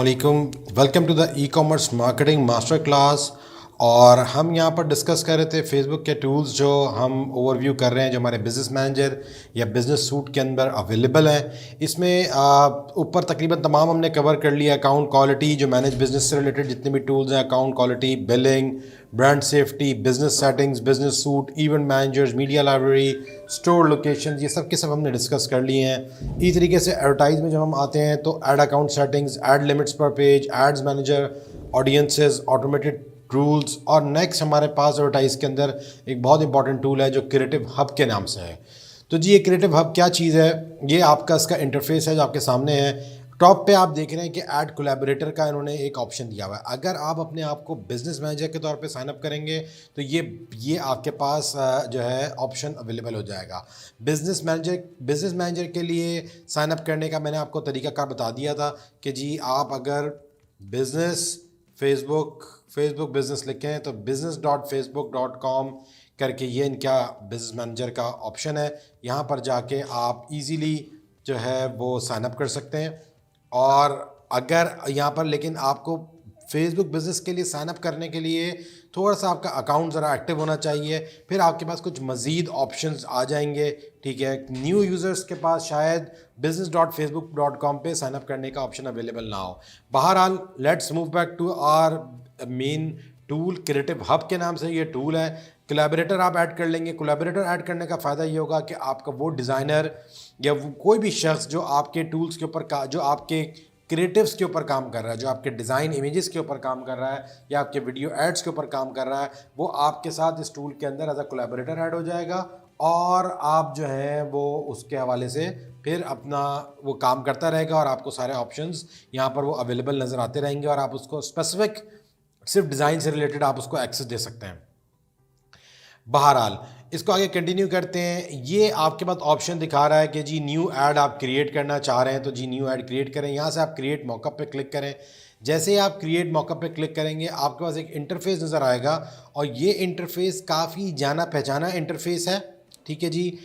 वालेकुम, welcome to the e commerce marketing master class. और हम यहाँ पर डिस्कस कर रहे थे फेसबुक के टूल्स जो हम ओवरव्यू कर रहे हैं, जो हमारे बिज़नेस मैनेजर या बिज़नेस सूट के अंदर अवेलेबल हैं। इसमें ऊपर तकरीबन तमाम हमने कवर कर लिया। अकाउंट क्वालिटी, जो मैनेज बिजनेस से रिलेटेड जितने भी टूल्स हैं, account quality, billing, brand safety, business settings, business suit, event managers, media library, store location, ये सब के सब हमने डिस्कस कर लिए हैं। इसी तरीके से एडवर्टाइज में जब हम आते हैं तो ad account settings, ad limits per page, ads manager, audiences, automated rules. और नेक्स्ट हमारे पास एडवर्टाइज के अंदर एक बहुत इंपॉर्टेंट टूल है जो क्रिएटिव हब के नाम से है। तो जी, ये क्रिएटिव हब क्या चीज़ है? ये आपका इसका इंटरफेस है जो आपके सामने है। टॉप पे आप देख रहे हैं कि ऐड कोलैबोरेटर का इन्होंने एक ऑप्शन दिया हुआ है। अगर आप अपने आप को बिजनेस मैनेजर के तौर पे साइन अप करेंगे तो ये आपके पास जो है ऑप्शन अवेलेबल हो जाएगा। बिजनेस मैनेजर के लिए साइन अप करने का मैंने आपको तरीकाकार बता दिया था कि जी, आप अगर बिजनेस फेसबुक बिजनेस लिखें तो business.facebook.com करके ये इनका बिजनेस मैनेजर का ऑप्शन है। यहाँ पर जाके आप इजीली जो है वो साइन अप कर सकते हैं। और अगर यहाँ पर लेकिन आपको फेसबुक बिज़नेस के लिए साइन अप करने के लिए थोड़ा सा आपका अकाउंट ज़रा एक्टिव होना चाहिए, फिर आपके पास कुछ मज़ीद ऑप्शंस आ जाएंगे। ठीक है, न्यू यूज़र्स के पास शायद business.facebook.com पे साइन अप करने का ऑप्शन अवेलेबल ना हो। बहरहाल, let's move back to our main tool. Creative hub के नाम से ये टूल है। कोलैबोरेटर आप ऐड कर लेंगे। कोलैबोरेटर ऐड करने का फ़ायदा ये होगा कि आपका वो डिज़ाइनर या वो कोई भी शख्स जो आपके टूल्स के ऊपर जो आपके क्रिएटिव्स के ऊपर काम कर रहा है, जो आपके डिज़ाइन इमेजेस के ऊपर काम कर रहा है या आपके वीडियो एड्स के ऊपर काम कर रहा है, वो आपके साथ इस टूल के अंदर एज अ कोलैबोरेटर ऐड हो जाएगा। और आप जो है वो उसके हवाले से फिर अपना वो काम करता रहेगा और आपको सारे ऑप्शंस यहाँ पर वो अवेलेबल नज़र आते रहेंगे और आप उसको स्पेसिफिक सिर्फ डिज़ाइन से रिलेटेड आप उसको एक्सेस दे सकते हैं। बहरहाल, इसको आगे कंटिन्यू करते हैं। ये आपके पास ऑप्शन दिखा रहा है कि जी न्यू ऐड आप क्रिएट करना चाह रहे हैं, तो जी न्यू ऐड क्रिएट करें। यहाँ से आप क्रिएट मॉकअप पे क्लिक करें। जैसे ही आप क्रिएट मॉकअप पे क्लिक करेंगे आपके पास एक इंटरफेस नज़र आएगा और ये इंटरफेस काफ़ी जाना पहचाना इंटरफेस है। ठीक है जी,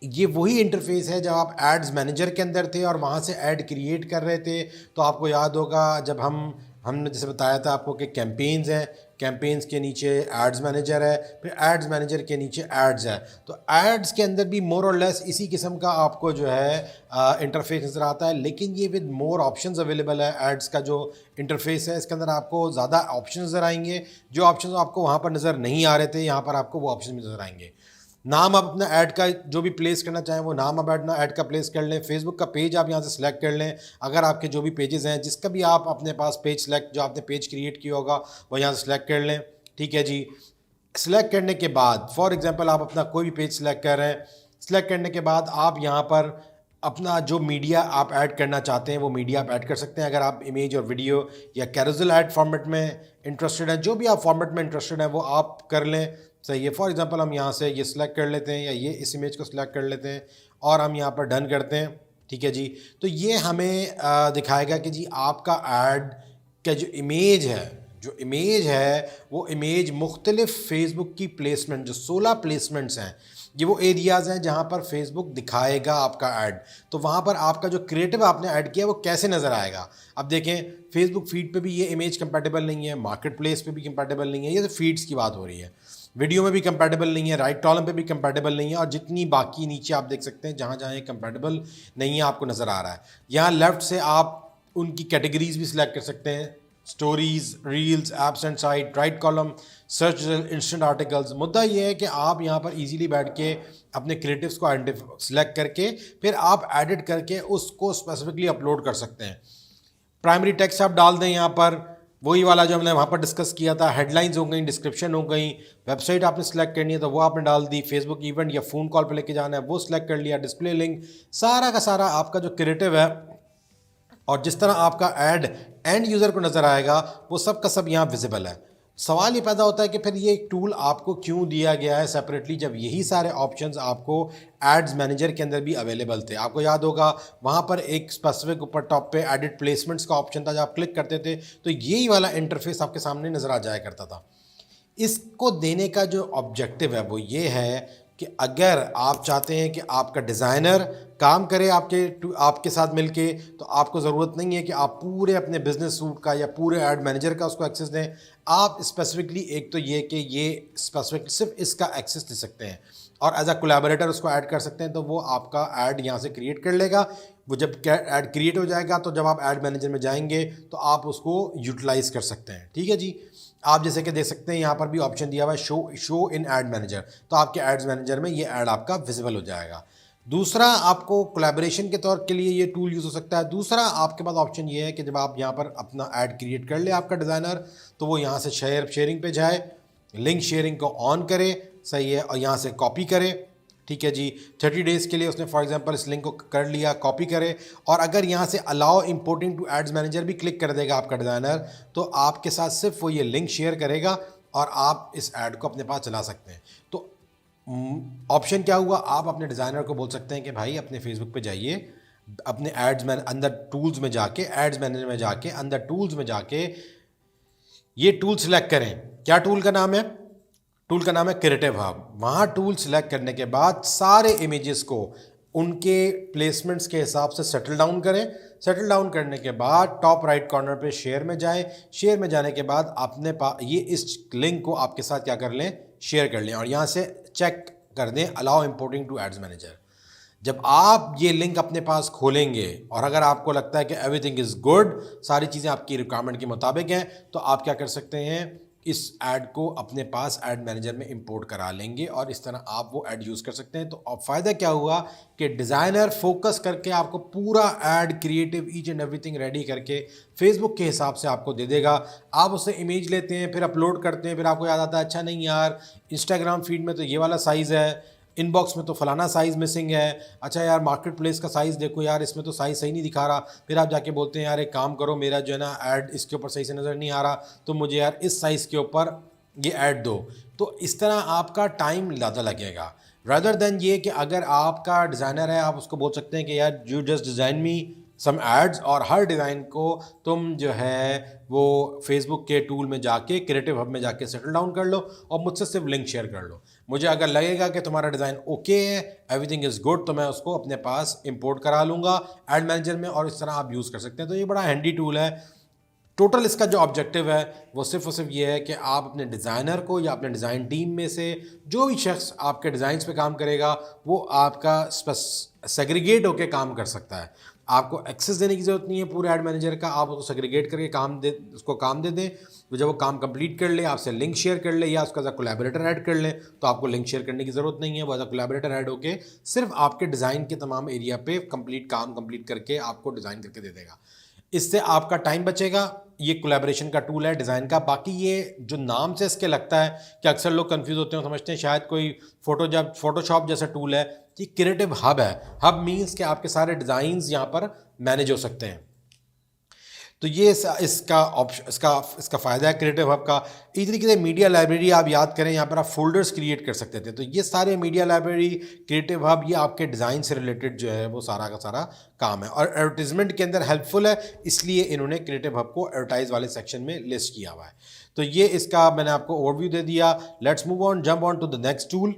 ये वही इंटरफेस है जब आप एड्स मैनेजर के अंदर थे और वहाँ से ऐड क्रिएट कर रहे थे। तो आपको याद होगा जब हमने जैसे बताया था आपको कि कैंपेन्स हैं, कैंपेन्स के नीचे एड्स मैनेजर है, फिर एड्स मैनेजर के नीचे एड्स है। तो एड्स के अंदर भी मोर और लेस इसी किस्म का आपको जो है इंटरफेस नज़र आता है, लेकिन ये विद मोर ऑप्शंस अवेलेबल है। एड्स का जो इंटरफेस है इसके अंदर आपको ज़्यादा ऑप्शन नज़र आएंगे। जो ऑप्शन आपको वहाँ पर नज़र नहीं आ रहे थे, यहाँ पर आपको वो ऑप्शन नज़र आएंगे। नाम आप अपना ऐड का जो भी प्लेस करना चाहें वो नाम आप अपना ऐड का प्लेस कर लें। फेसबुक का पेज आप यहाँ से सिलेक्ट कर लें। अगर आपके जो भी पेजेस हैं, जिसका भी आप अपने पास पेज सेलेक्ट, जो आपने पेज क्रिएट किया होगा वो यहाँ से सिलेक्ट कर लें। ठीक है जी, सिलेक्ट करने के बाद फॉर एग्जांपल आप अपना कोई भी पेज सिलेक्ट कर रहे हैं। सिलेक्ट करने के बाद आप यहाँ पर अपना जो मीडिया आप ऐड करना चाहते हैं वो मीडिया आप ऐड कर सकते हैं। अगर आप इमेज और वीडियो या कैरोसेल ऐड फॉर्मेट में इंटरेस्टेड हैं, जो भी आप फॉर्मेट में इंटरेस्टेड हैं वो आप कर लें। सही है, फॉर एग्जांपल हम यहाँ से ये सिलेक्ट कर लेते हैं या ये इस इमेज को सिलेक्ट कर लेते हैं और हम यहाँ पर डन करते हैं। ठीक है जी, तो ये हमें दिखाएगा कि जी आपका ऐड का जो इमेज है वो इमेज मुख्तलिफ फेसबुक की प्लेसमेंट, जो 16 प्लेसमेंट्स हैं, ये वो एरियाज़ हैं जहाँ पर फेसबुक दिखाएगा आपका ऐड। तो वहाँ पर आपका जो क्रिएटिव आपने ऐड किया वो कैसे नज़र आएगा। अब देखें, फेसबुक फीड पे भी ये इमेज कंपैटिबल नहीं है, मार्केट प्लेस पर भी कंपैटिबल नहीं है, ये तो फीड्स की बात हो रही है। वीडियो में भी कंपैटिबल नहीं है, राइट कॉलम पे भी कंपैटिबल नहीं है, और जितनी बाकी नीचे आप देख सकते हैं जहाँ जहाँ ये कंपैटिबल नहीं है आपको नज़र आ रहा है। यहाँ लेफ़्ट से आप उनकी कैटेगरीज भी सिलेक्ट कर सकते हैं, stories, reels, apps and site, right column, search, instant articles. मुद्दा ये है कि आप यहाँ पर इजीली बैठ के अपने क्रिएटिव्स को सिलेक्ट करके फिर आप एडिट करके उसको स्पेसिफिकली अपलोड कर सकते हैं। प्राइमरी टेक्स्ट आप डाल दें यहाँ पर, वही वाला जो हमने वहाँ पर डिस्कस किया था। हेडलाइंस हो गई, डिस्क्रिप्शन हो गई, वेबसाइट आपने सेलेक्ट करनी है तो वो आपने डाल दी, फेसबुक इवेंट या फ़ोन कॉल पे लेके जाना है वो सिलेक्ट कर लिया, डिस्प्ले लिंक, सारा का सारा आपका जो क्रिएटिव है और जिस तरह आपका ऐड एंड यूज़र को नज़र आएगा वो सब का सब यहाँ विजिबल है। सवाल ये पैदा होता है कि फिर ये एक टूल आपको क्यों दिया गया है सेपरेटली, जब यही सारे ऑप्शंस आपको एड्स मैनेजर के अंदर भी अवेलेबल थे। आपको याद होगा वहाँ पर एक स्पेसिफिक ऊपर टॉप पे एडिट प्लेसमेंट्स का ऑप्शन था, जब आप क्लिक करते थे तो यही वाला इंटरफेस आपके सामने नज़र आ जाया करता था। इसको देने का जो ऑब्जेक्टिव है वो ये है कि अगर आप चाहते हैं कि आपका डिज़ाइनर काम करे आपके साथ मिलके, तो आपको ज़रूरत नहीं है कि आप पूरे अपने बिजनेस सूट का या पूरे एड मैनेजर का उसको एक्सेस दें। आप स्पेसिफिकली एक तो ये कि ये स्पेसिफिक सिर्फ इसका एक्सेस दे सकते हैं और एज अ कोलैबोरेटर उसको ऐड कर सकते हैं, तो वो आपका ऐड यहाँ से क्रिएट कर लेगा। वो जब ऐड क्रिएट हो जाएगा तो जब आप ऐड मैनेजर में जाएंगे तो आप उसको यूटिलाइज़ कर सकते हैं। ठीक है जी। आप जैसे कि देख सकते हैं यहाँ पर भी ऑप्शन दिया हुआ है शो इन ऐड मैनेजर, तो आपके एड्स मैनेजर में ये ऐड आपका विजिबल हो जाएगा। दूसरा, आपको कोलैबोरेशन के तौर के लिए ये टूल यूज़ हो सकता है। दूसरा, आपके पास ऑप्शन ये है कि जब आप यहाँ पर अपना ऐड क्रिएट कर ले आपका डिज़ाइनर, तो वो यहाँ से शेयरिंग पे जाए, लिंक शेयरिंग को ऑन करे, सही है, और यहाँ से कॉपी करे। ठीक है जी। 30 डेज़ के लिए उसने फॉर एग्जांपल इस लिंक को कर लिया, कॉपी करे, और अगर यहाँ से allow importing to ads manager भी क्लिक कर देगा आपका डिज़ाइनर, तो आपके साथ सिर्फ वो ये लिंक शेयर करेगा और आप इस ऐड को अपने पास चला सकते हैं। तो ऑप्शन क्या हुआ, आप अपने डिज़ाइनर को बोल सकते हैं कि भाई अपने फेसबुक पे जाइए, अपने अंदर टूल्स में जाके, एड्स मैनेजर में जाके, अंदर टूल्स में जाके ये टूल सिलेक्ट करें। क्या टूल का नाम है? टूल का नाम है क्रिएटिव हब। वहाँ टूल सिलेक्ट करने के बाद सारे इमेजेस को उनके प्लेसमेंट्स के हिसाब से सेटल डाउन करें। सेटल डाउन करने के बाद टॉप राइट कॉर्नर पे शेयर में जाएं। शेयर में जाने के बाद अपने पास ये इस लिंक को आपके साथ क्या कर लें, शेयर कर लें, और यहाँ से चेक कर दें allow importing to ads manager. जब आप ये लिंक अपने पास खोलेंगे और अगर आपको लगता है कि एवरीथिंग इज़ गुड, सारी चीज़ें आपकी रिक्वायरमेंट के मुताबिक हैं, तो आप क्या कर सकते हैं, इस ऐड को अपने पास ऐड मैनेजर में इंपोर्ट करा लेंगे और इस तरह आप वो ऐड यूज़ कर सकते हैं। तो अब फ़ायदा क्या हुआ कि डिज़ाइनर फोकस करके आपको पूरा add creative each and everything ready करके फेसबुक के हिसाब से आपको दे देगा। आप उससे इमेज लेते हैं, फिर अपलोड करते हैं, फिर आपको याद आता है अच्छा नहीं यार, इंस्टाग्राम फीड में तो ये वाला साइज़ है, इनबॉक्स में तो फलाना साइज़ मिसिंग है, अच्छा यार मार्केट प्लेस का साइज़ देखो यार, इसमें तो साइज़ सही नहीं दिखा रहा। फिर आप जाके बोलते हैं यार एक काम करो, मेरा जो है ना ऐड इसके ऊपर सही से नज़र नहीं आ रहा, तो मुझे यार इस साइज़ के ऊपर ये ऐड दो। तो इस तरह आपका टाइम ज़्यादा लगेगा, रादर देन ये कि अगर आपका डिज़ाइनर है आप उसको बोल सकते हैं कि यार you just design me some ads, और हर डिज़ाइन को तुम जो है वो फेसबुक के टूल में जाके, क्रिएटिव हब में जाके सेटल डाउन कर लो और मुझसे सिर्फ लिंक शेयर कर लो। मुझे अगर लगेगा कि तुम्हारा डिज़ाइन ओके है, एवरीथिंग इज़ गुड, तो मैं उसको अपने पास इंपोर्ट करा लूँगा ऐड मैनेजर में, और इस तरह आप यूज़ कर सकते हैं। तो ये बड़ा हैंडी टूल है। टोटल इसका जो ऑब्जेक्टिव है वो सिर्फ और सिर्फ ये है कि आप अपने डिज़ाइनर को या अपने डिज़ाइन टीम में से जो भी शख्स आपके डिज़ाइंस पे काम करेगा वो आपका सेग्रीगेट होकर काम कर सकता है। आपको एक्सेस देने की ज़रूरत नहीं है पूरे ऐड मैनेजर का, आप उसको सेग्रीगेट करके उसको काम दे दें। तो जब वो काम कंप्लीट कर ले, आपसे लिंक शेयर कर ले या उसका एज अ कोलैबोरेटर ऐड कर लें, तो आपको लिंक शेयर करने की ज़रूरत नहीं है। वो एज अ कोलैबोरेटर ऐड होके सिर्फ आपके डिज़ाइन के तमाम एरिया पे काम कंप्लीट करके आपको डिज़ाइन करके दे देगा। इससे आपका टाइम बचेगा। ये कोलैबोरेशन का टूल है डिज़ाइन का। बाकी ये जो नाम से इसके लगता है कि अक्सर लोग कंफ्यूज होते हैं, समझते हैं शायद कोई फोटोशॉप जैसा टूल है। ये क्रिएटिव हब है। हब मीन्स कि आपके सारे डिज़ाइंस यहाँ पर मैनेज हो सकते हैं। तो ये इसका फ़ायदा है क्रिएटिव हब का। इसी तरीके से मीडिया लाइब्रेरी आप याद करें, यहाँ पर आप फोल्डर्स क्रिएट कर सकते थे। तो ये सारे मीडिया लाइब्रेरी, क्रिएटिव हब, ये आपके डिज़ाइन से रिलेटेड जो है वो सारा का सारा काम है और एडवर्टीजमेंट के अंदर हेल्पफुल है, इसलिए इन्होंने क्रिएटिव हब को एडवर्टाइज वाले सेक्शन में लिस्ट किया हुआ है। तो ये इसका मैंने आपको ओवरव्यू दे दिया। Let's move on, jump on to the next tool.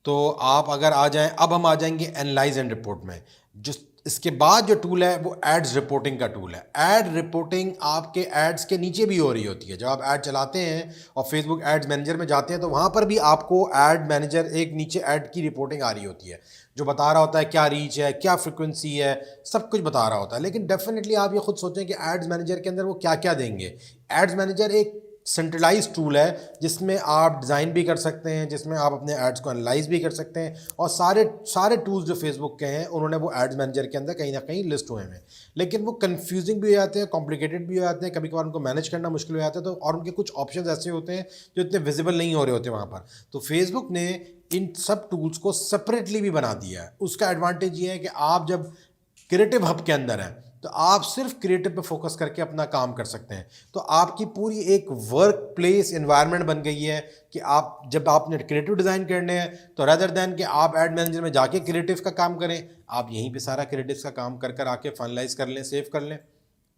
तो आप अगर आ जाएं, अब हम आ जाएंगे एनालाइज एंड रिपोर्ट में। जो इसके बाद जो टूल है वो एड्स रिपोर्टिंग का टूल है। एड रिपोर्टिंग आपके एड्स के नीचे भी हो रही होती है। जब आप ऐड चलाते हैं और फेसबुक एड्स मैनेजर में जाते हैं तो वहाँ पर भी आपको ऐड मैनेजर एक नीचे ऐड की रिपोर्टिंग आ रही होती है, जो बता रहा होता है क्या रीच है, क्या फ्रिक्वेंसी है, सब कुछ बता रहा होता है। लेकिन डेफिनेटली आप ये खुद सोचें कि एड्स मैनेजर के अंदर वो क्या क्या देंगे। एड्स मैनेजर एक सेंट्रलाइज टूल है जिसमें आप डिज़ाइन भी कर सकते हैं, जिसमें आप अपने एड्स को एनालाइज भी कर सकते हैं, और सारे टूल्स जो फेसबुक के हैं उन्होंने वो एड्स मैनेजर के अंदर कहीं ना कहीं लिस्ट हुए हैं। लेकिन वो कंफ्यूजिंग भी हो जाते हैं, कॉम्प्लिकेटेड भी हो जाते हैं, कभी कभार उनको मैनेज करना मुश्किल हो जाता है। तो और उनके कुछ ऑप्शंस ऐसे होते हैं जो इतने विजिबल नहीं हो रहे होते वहाँ पर। तो फेसबुक ने इन सब टूल्स को सेपरेटली भी बना दिया है। उसका एडवांटेज ये है कि आप जब क्रिएटिव हब के अंदर हैं तो आप सिर्फ क्रिएटिव पे फोकस करके अपना काम कर सकते हैं। तो आपकी पूरी एक वर्क प्लेस एनवायरनमेंट बन गई है कि आप जब आपने क्रिएटिव डिज़ाइन करने हैं तो रदर दैन कि आप एड मैनेजर में जाके क्रिएटिव का काम करें, आप यहीं पे सारा क्रिएटिव का काम कर आके फाइनलाइज कर लें, सेव कर लें।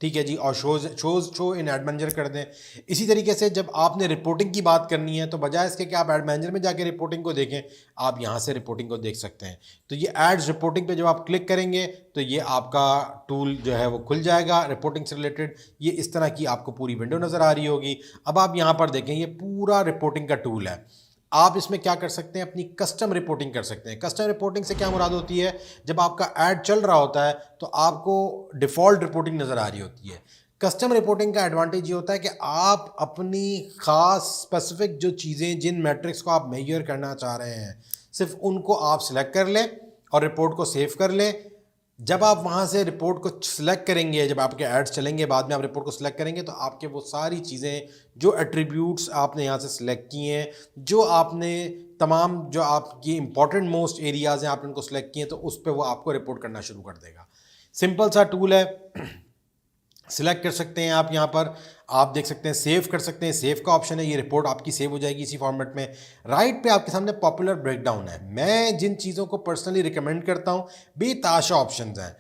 ठीक है जी, और शो इन एड मैनेजर कर दें। इसी तरीके से जब आपने रिपोर्टिंग की बात करनी है तो बजाय इसके कि आप एड मैनेजर में जाके रिपोर्टिंग को देखें, आप यहाँ से रिपोर्टिंग को देख सकते हैं। तो ये एड्स रिपोर्टिंग पे जब आप क्लिक करेंगे तो ये आपका टूल जो है वो खुल जाएगा रिपोर्टिंग से रिलेटेड। ये इस तरह की आपको पूरी विंडो नज़र आ रही होगी। अब आप यहाँ पर देखें, ये पूरा रिपोर्टिंग का टूल है। आप इसमें क्या कर सकते हैं, अपनी कस्टम रिपोर्टिंग कर सकते हैं। कस्टम रिपोर्टिंग से क्या मुराद होती है, जब आपका ऐड चल रहा होता है तो आपको डिफ़ॉल्ट रिपोर्टिंग नज़र आ रही होती है। कस्टम रिपोर्टिंग का एडवांटेज ये होता है कि आप अपनी ख़ास स्पेसिफिक जो चीज़ें, जिन मैट्रिक्स को आप मेजर करना चाह रहे हैं, सिर्फ उनको आप सिलेक्ट कर लें और रिपोर्ट को सेव कर लें। जब आप वहाँ से रिपोर्ट को सिलेक्ट करेंगे, जब आपके एड्स चलेंगे, बाद में आप रिपोर्ट को सिलेक्ट करेंगे तो आपके वो सारी चीज़ें, जो एट्रीब्यूट्स आपने यहाँ से सिलेक्ट किए हैं, जो आपने तमाम जो आपकी इंपॉर्टेंट मोस्ट एरियाज़ हैं आपने उनको सिलेक्ट किए हैं, तो उस पर वो आपको रिपोर्ट करना शुरू कर देगा। सिंपल सा टूल है। सिलेक्ट कर सकते हैं आप, यहाँ पर आप देख सकते हैं सेव कर सकते हैं, सेव का ऑप्शन है, ये रिपोर्ट आपकी सेव हो जाएगी इसी फॉर्मेट में। राइट पे आपके सामने पॉपुलर ब्रेकडाउन है। मैं जिन चीज़ों को पर्सनली रिकमेंड करता हूँ, बेताशा ऑप्शंस हैं।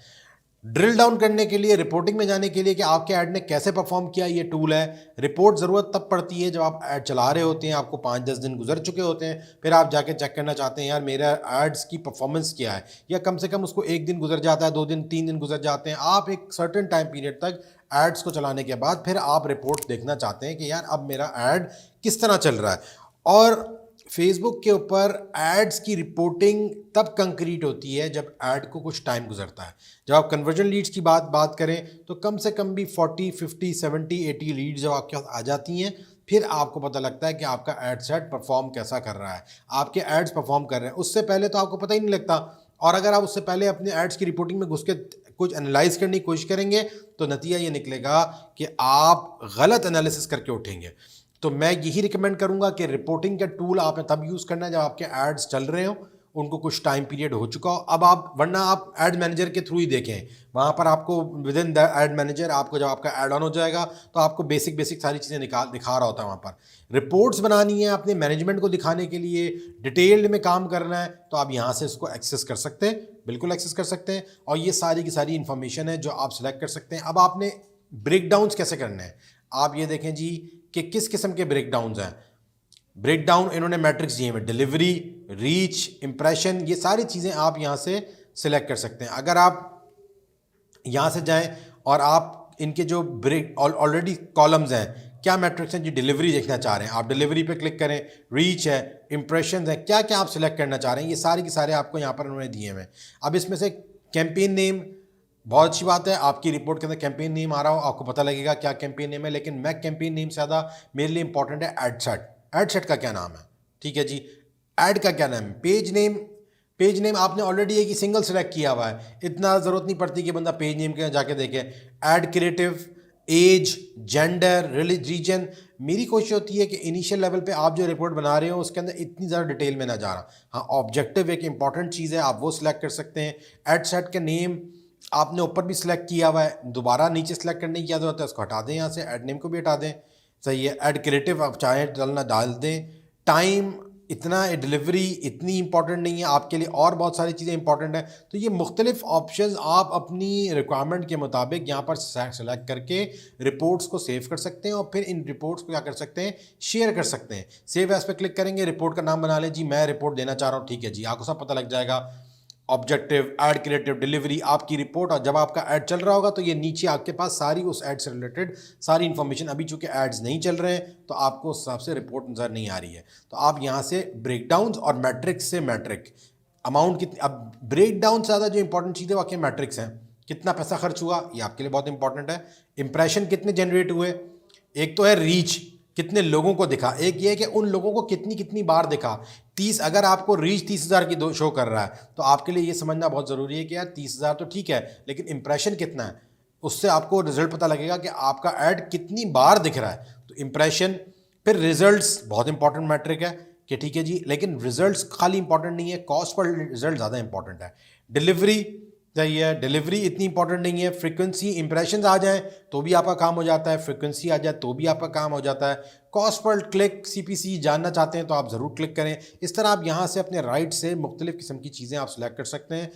ड्रिल डाउन करने के लिए, रिपोर्टिंग में जाने के लिए कि आपके ऐड ने कैसे परफॉर्म किया, ये टूल है। रिपोर्ट ज़रूरत तब पड़ती है जब आप ऐड चला रहे होते हैं, आपको 5-10 दिन गुजर चुके होते हैं, फिर आप जाके चेक करना चाहते हैं यार मेरा एड्स की परफॉर्मेंस क्या है, या कम से कम उसको 1 दिन गुजर जाता है, 2 दिन, 3 दिन गुजर जाते हैं। आप एक सर्टेन टाइम पीरियड तक एड्स को चलाने के बाद फिर आप रिपोर्ट देखना चाहते हैं कि यार अब मेरा ऐड किस तरह चल रहा है। और फेसबुक के ऊपर एड्स की रिपोर्टिंग तब कंक्रीट होती है जब ऐड को कुछ टाइम गुजरता है। जब आप कन्वर्जन लीड्स की बात करें तो कम से कम भी 40, 50, 70, 80 लीड्स जब आपके पास आ जाती हैं, फिर आपको पता लगता है कि आपका एड सेट परफॉर्म कैसा कर रहा है, आपके एड्स परफॉर्म कर रहे हैं। उससे पहले तो आपको पता ही नहीं लगता। और अगर आप उससे पहले अपने एड्स की रिपोर्टिंग में घुस के कुछ एनालाइज करने की कोशिश करेंगे तो नतीजा ये निकलेगा कि आप गलत एनालिसिस करके उठेंगे। तो मैं यही रिकमेंड करूंगा कि रिपोर्टिंग का टूल आपने तब यूज़ करना है जब आपके एड्स चल रहे हो, उनको कुछ टाइम पीरियड हो चुका हो। अब आप, वरना आप एड मैनेजर के थ्रू ही देखें, वहाँ पर आपको with in the add manager आपको जब आपका एड ऑन हो जाएगा तो आपको बेसिक सारी चीज़ें दिखा रहा होता है। वहाँ पर रिपोर्ट्स बनानी है अपने मैनेजमेंट को दिखाने के लिए, डिटेल्ड में काम करना है, तो आप यहाँ से इसको एक्सेस कर सकते हैं, बिल्कुल एक्सेस कर सकते हैं। और ये सारी की सारी इन्फॉर्मेशन है जो आप सिलेक्ट कर सकते हैं। अब आपने ब्रेकडाउन्स कैसे करने हैं, आप ये देखें जी कि किस किस्म के ब्रेकडाउन्स हैं। ब्रेकडाउन इन्होंने मैट्रिक्स दिए हैं, डिलीवरी, रीच, इंप्रेशन, ये सारी चीज़ें आप यहाँ से सिलेक्ट कर सकते हैं। अगर आप यहाँ से जाएं और आप इनके जो ब्रेक ऑलरेडी कॉलम्स हैं, क्या मैट्रिक्स हैं जी, डिलीवरी देखना चाह रहे हैं, आप डिलीवरी पे क्लिक करें, रीच है, इंप्रेशन है, क्या क्या आप सिलेक्ट करना चाह रहे हैं, ये सारे के सारे आपको यहाँ पर उन्होंने दिए हुए हैं। अब इसमें से कैंपेन नेम, बहुत अच्छी बात है, आपकी रिपोर्ट के अंदर कैंपेन नेम आ रहा हो, आपको पता लगेगा क्या कैंपेन नेम है। लेकिन मैं कैंपेन नेम से ज़्यादा मेरे लिए इंपॉर्टेंट है एड सेट। एड सेट का क्या नाम है, ठीक है जी, ऐड का क्या नाम है। पेज नेम आपने ऑलरेडी एक ही सिंगल सेलेक्ट किया हुआ है, इतना ज़रूरत नहीं पड़ती कि बंदा पेज नेम के जाके देखे। Ad creative, age, gender, region. मेरी कोशिश होती है कि इनिशियल लेवल पे आप जो रिपोर्ट बना रहे हो उसके अंदर इतनी ज़्यादा डिटेल में ना जा रहा। हाँ, ऑब्जेक्टिव एक इंपॉर्टेंट चीज़ है, आप वो सिलेक्ट कर सकते हैं। एड सेट का नेम आपने ऊपर भी सिलेक्ट किया हुआ है, दोबारा नीचे सेलेक्ट करने की ज़रूरत है, उसको हटा दें यहाँ से, ऐड नेम को भी हटा दें, सही है। ऐड क्रिएटिव आप चाहें डालना डाल दें। टाइम इतना, डिलीवरी इतनी इंपॉर्टेंट नहीं है आपके लिए, और बहुत सारी चीज़ें इंपॉर्टेंट हैं। तो ये मुख्तलिफ ऑप्शंस आप अपनी रिक्वायरमेंट के मुताबिक यहाँ पर सेलेक्ट करके रिपोर्ट्स को सेव कर सकते हैं और फिर इन रिपोर्ट्स को क्या कर सकते हैं, शेयर कर सकते हैं। सेव एज पे क्लिक करेंगे, रिपोर्ट का नाम बना लें जी, मैं रिपोर्ट देना चाह रहा हूँ, ठीक है जी, आपको सब पता लग जाएगा। ऑब्जेक्टिव, ऐड क्रिएटिव, डिलीवरी, आपकी रिपोर्ट। और जब आपका ऐड चल रहा होगा तो ये नीचे आपके पास सारी उस ऐड से रिलेटेड सारी इन्फॉर्मेशन, अभी चूंकि एड्स नहीं चल रहे हैं तो आपको उस हिसाब से रिपोर्ट नज़र नहीं आ रही है। तो आप यहाँ से ब्रेकडाउन्स और मैट्रिक्स से मैट्रिक अमाउंट कितनी, अब ब्रेकडाउन से ज़्यादा जो इंपॉर्टेंट चीज़ है वाकई मैट्रिक्स हैं। कितना पैसा खर्च हुआ, ये आपके लिए बहुत इंपॉर्टेंट है। इंप्रेशन कितने जनरेट हुए, एक तो है रीच, कितने लोगों को दिखा, एक ये है कि उन लोगों को कितनी कितनी बार दिखा। 30, अगर आपको रीच 30,000 की दो शो कर रहा है तो आपके लिए ये समझना बहुत ज़रूरी है कि यार 30,000 तो ठीक है, लेकिन इंप्रेशन कितना है, उससे आपको रिजल्ट पता लगेगा कि आपका ऐड कितनी बार दिख रहा है। तो इंप्रेशन, फिर रिजल्ट्स बहुत इंपॉर्टेंट मैट्रिक है कि ठीक है जी, लेकिन रिजल्ट्स खाली इंपॉर्टेंट नहीं है, कॉस्ट पर रिजल्ट ज़्यादा इंपॉर्टेंट है। डिलीवरी सही है, डिलीवरी इतनी इंपॉर्टेंट नहीं है। फ्रीक्वेंसी, इंप्रेशंस आ जाएं तो भी आपका काम हो जाता है, फ्रीक्वेंसी आ जाए तो भी आपका काम हो जाता है। कॉस्ट पर क्लिक, सीपीसी जानना चाहते हैं तो आप ज़रूर क्लिक करें। इस तरह आप यहाँ से अपने राइट से मुख्तलिफ़ किस्म की चीज़ें आप सेलेक्ट कर सकते हैं।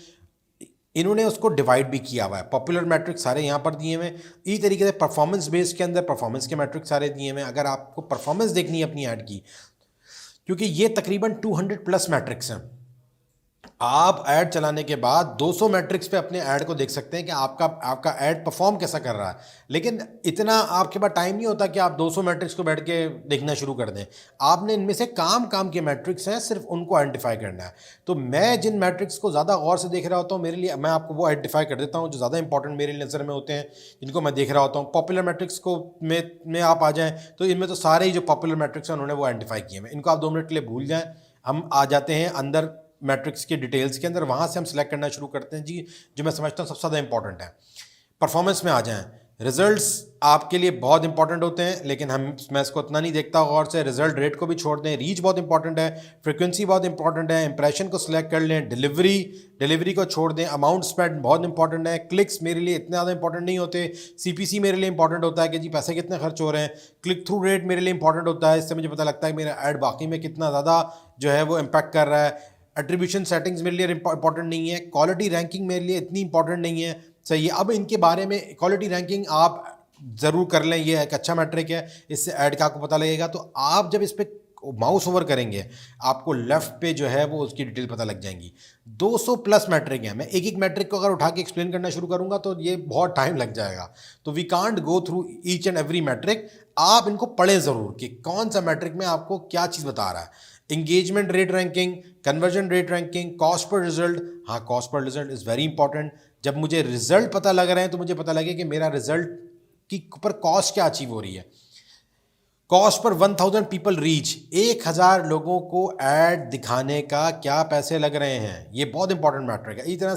इन्होंने उसको डिवाइड भी किया हुआ है। पॉपुलर मैट्रिक्स सारे यहाँ पर दिए हुए हैं। इसी तरीके से परफॉर्मेंस बेस्ड के अंदर परफॉर्मेंस के मैट्रिक्स सारे दिए हुए हैं। अगर आपको परफॉर्मेंस देखनी है अपनी ऐड की, क्योंकि ये तकरीबन 200 प्लस मैट्रिक्स हैं, आप ऐड चलाने के बाद 200 मैट्रिक्स पे अपने ऐड को देख सकते हैं कि आपका आपका ऐड परफॉर्म कैसा कर रहा है। लेकिन इतना आपके पास टाइम नहीं होता कि आप 200 मैट्रिक्स को बैठ के देखना शुरू कर दें। आपने इनमें से काम काम के मैट्रिक्स हैं, सिर्फ उनको आइडेंटिफाई करना है। तो मैं जिन मैट्रिक्स को ज़्यादा गौर से देख रहा होता हूँ, मेरे लिए मैं आपको वो आइडेंटिफाई कर देता हूँ जो ज़्यादा इंपॉर्टेंट मेरी नज़र में होते हैं, जिनको मैं देख रहा होता हूँ। पॉपुलर मैट्रिक्स को में आप आ जाएँ तो इनमें तो सारे ही जो पॉपुलर मैट्रिक्स हैं उन्होंने वो आइडेंटिफाई किए हैं। इनको आप 2 मिनट के लिए भूल जाएँ। हम आ जाते हैं अंदर मैट्रिक्स के डिटेल्स के अंदर, वहाँ से हम सिलेक्ट करना शुरू करते हैं जी जो मैं समझता हूँ सबसे ज़्यादा इंपॉर्टेंट है। परफॉर्मेंस में आ जाएं। रिजल्ट्स आपके लिए बहुत इंपॉर्टेंट होते हैं, लेकिन मैं इसको उतना नहीं देखता गौर से। रिजल्ट रेट को भी छोड़ दें। रीच बहुत इंपॉर्टेंट है, फ्रीक्वेंसी बहुत इंपॉर्टेंट है, इंप्रेशन को सिलेक्ट कर लें। डिलीवरी को छोड़ दें। अमाउंट स्पेंड बहुत इंपॉर्टेंट है। क्लिक्स मेरे लिए इतने ज़्यादा इंपॉर्टेंट नहीं होते। सीपीसी मेरे लिए इंपॉर्टेंट होता है कि जी पैसे कितने खर्च हो रहे हैं। क्लिक थ्रू रेट मेरे लिए इंपॉर्टेंट होता है, इससे मुझे पता लगता है कि मेरा ऐड बाकी में कितना ज़्यादा जो है वो इम्पैक्ट कर रहा है। एट्रीब्यूशन सेटिंग्स मेरे लिए इंपॉर्टेंट नहीं है। क्वालिटी रैंकिंग मेरे लिए इतनी इंपॉर्टेंट नहीं है। सही है। अब इनके बारे में क्वालिटी रैंकिंग आप ज़रूर कर लें, ये एक अच्छा मैट्रिक है, इससे ऐड का आपको पता लगेगा। तो आप जब इस पर माउस ओवर करेंगे आपको लेफ्ट पे जो है वो उसकी डिटेल पता लग जाएंगी। 200 प्लस मैट्रिक है। मैं एक एक मैट्रिक को अगर उठा के एक्सप्लेन करना शुरू करूंगा तो ये बहुत टाइम लग जाएगा। तो we can't go through each and every metric. आप इनको पढ़ें ज़रूर कि कौन सा मैट्रिक में आपको क्या चीज़ बता रहा है। Engagement rate ranking, conversion rate ranking, cost per result. हाँ, cost per result is very important. जब मुझे रिजल्ट पता लग रहे हैं तो मुझे पता लगे कि मेरा रिजल्ट की ऊपर कॉस्ट क्या अचीव हो रही है। कॉस्ट पर 1000 पीपल रीच, 1000 लोगों को ऐड दिखाने का क्या पैसे लग रहे हैं, ये बहुत इंपॉर्टेंट मैट्रिक है। इसी तरह